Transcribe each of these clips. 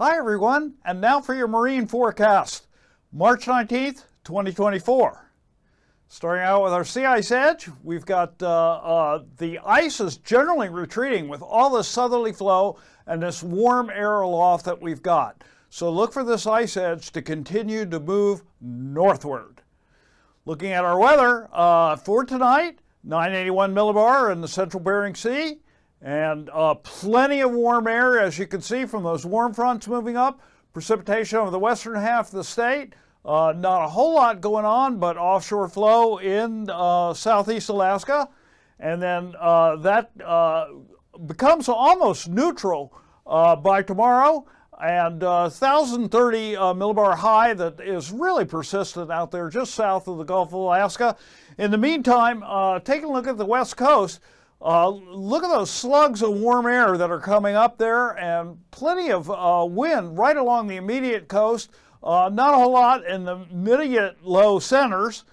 Hi everyone, and now for your marine forecast, March 19th, 2024. Starting out with our sea ice edge, we've got the ice is generally retreating with all this southerly flow and this warm air aloft that we've got. So look for this ice edge to continue to move northward. Looking at our weather for tonight, 981 millibar in the central Bering Sea. And plenty of warm air, as you can see from those warm fronts moving up. Precipitation over the western half of the state. Not a whole lot going on, but offshore flow in southeast Alaska. And then that becomes almost neutral by tomorrow. And 1,030 millibar high that is really persistent out there just south of the Gulf of Alaska. In the meantime, taking a look at the west coast, look at those slugs of warm air that are coming up there, and plenty of wind right along the immediate coast. Not a whole lot in the immediate low centers,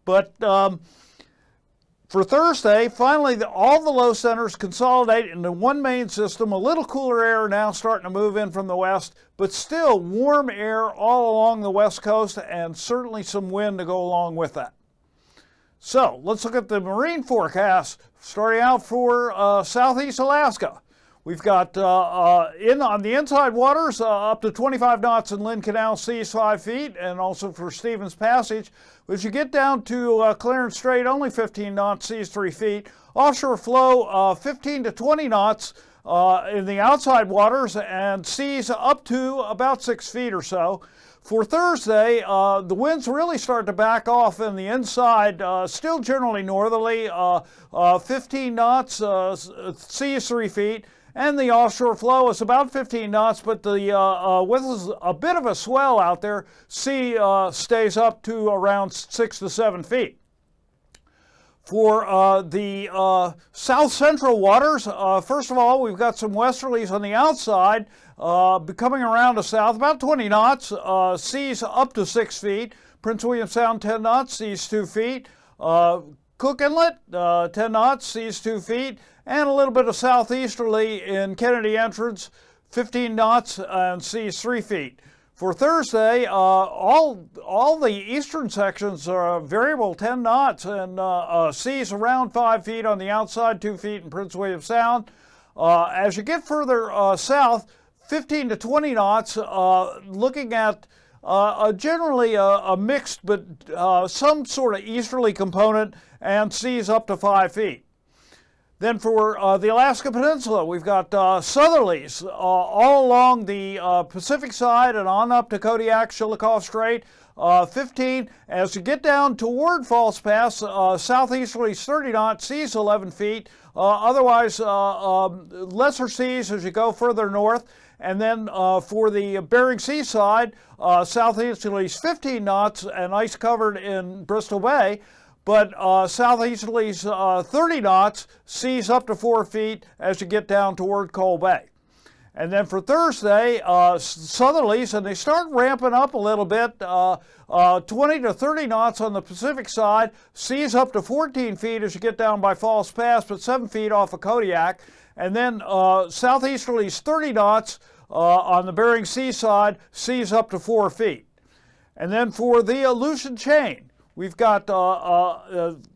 but for Thursday, finally all the low centers consolidate into one main system. A little cooler air now starting to move in from the west, but still warm air all along the west coast, and certainly some wind to go along with that. So let's look at the marine forecast, starting out for southeast Alaska. We've got on the inside waters up to 25 knots in Lynn Canal, seas 5 feet, and also for Stevens Passage. As you get down to Clarence Strait, only 15 knots, seas 3 feet. Offshore flow 15 to 20 knots in the outside waters, and seas up to about 6 feet or so. For Thursday, the winds really start to back off in the inside, still generally northerly, 15 knots, seas 3 feet, and the offshore flow is about 15 knots, but with a bit of a swell out there, sea stays up to around 6 to 7 feet. For the south central waters, first of all, we've got some westerlies on the outside coming around to south, about 20 knots, seas up to 6 feet. Prince William Sound, 10 knots, seas 2 feet. Cook Inlet, 10 knots, seas 2 feet. And a little bit of southeasterly in Kennedy Entrance, 15 knots, and seas 3 feet. For Thursday, all the eastern sections are variable 10 knots, and seas around 5 feet on the outside, 2 feet in Prince William Sound. As you get further south, 15 to 20 knots, looking at generally a mixed but some sort of easterly component, and seas up to 5 feet. Then for the Alaska Peninsula, we've got southerlies all along the Pacific side and on up to Kodiak, Chillicothe Strait, 15. As you get down toward False Pass, southeasterlies 30 knots, seas 11 feet. Otherwise, lesser seas as you go further north. And then for the Bering Sea side, southeasterlies 15 knots and ice covered in Bristol Bay. But southeasterlies 30 knots, seas up to 4 feet as you get down toward Coal Bay. And then for Thursday, southerlies, and they start ramping up a little bit, 20 to 30 knots on the Pacific side, seas up to 14 feet as you get down by False Pass, but 7 feet off of Kodiak. And then southeasterlies 30 knots on the Bering Sea side, seas up to 4 feet. And then for the Aleutian Chain, we've got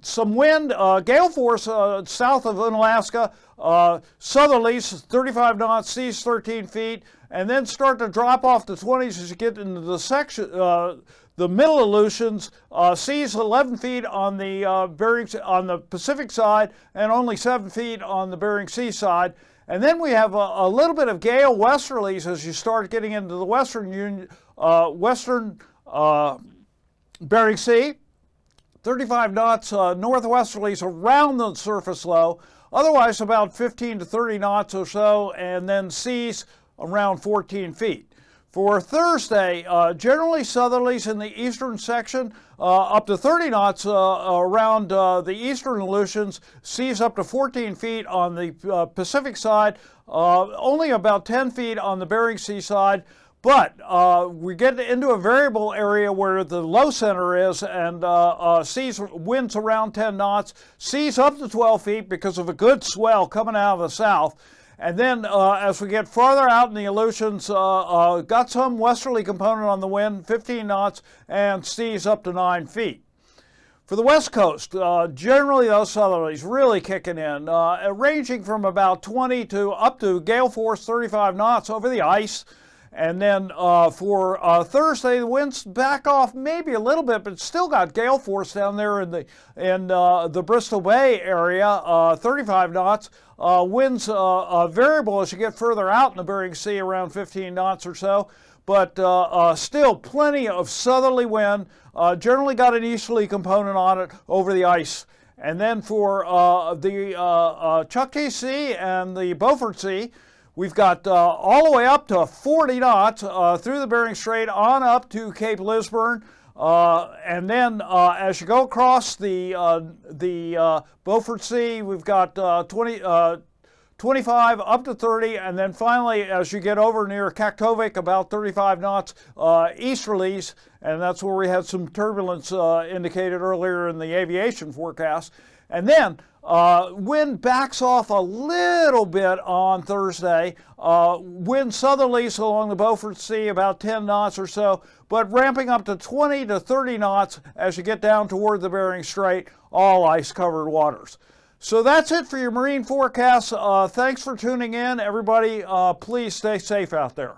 some wind, gale force south of Unalaska, southerlies 35 knots, seas 13 feet, and then start to drop off the 20s as you get into the section, the middle Aleutians, seas 11 feet on the on the Pacific side, and only 7 feet on the Bering Sea side. And then we have a little bit of gale westerlies as you start getting into the western Bering Sea. 35 knots northwesterlies around the surface low, otherwise about 15 to 30 knots or so, and then seas around 14 feet. For Thursday, generally southerlies in the eastern section, up to 30 knots around the eastern Aleutians, seas up to 14 feet on the Pacific side, only about 10 feet on the Bering Sea side. But we get into a variable area where the low center is, and seas winds around 10 knots, seas up to 12 feet because of a good swell coming out of the south. And then as we get farther out in the Aleutians, got some westerly component on the wind, 15 knots, and seas up to 9 feet. For the west coast, generally those southerlies really kicking in, ranging from about 20 to up to gale force 35 knots over the ice. And then for Thursday, the winds back off maybe a little bit, but still got gale force down there in the Bristol Bay area, 35 knots. Winds variable as you get further out in the Bering Sea, around 15 knots or so. But still plenty of southerly wind. Generally got an easterly component on it over the ice. And then for the Chukchi Sea and the Beaufort Sea, we've got all the way up to 40 knots through the Bering Strait on up to Cape Lisburne. And then as you go across the Beaufort Sea, we've got 25 up to 30, and then finally as you get over near Kaktovik, about 35 knots easterlies, and that's where we had some turbulence indicated earlier in the aviation forecast. And then wind backs off a little bit on Thursday. Wind southerlies along the Beaufort Sea, about 10 knots or so, but ramping up to 20 to 30 knots as you get down toward the Bering Strait, all ice-covered waters. So that's it for your marine forecast. Thanks for tuning in, everybody. Please stay safe out there.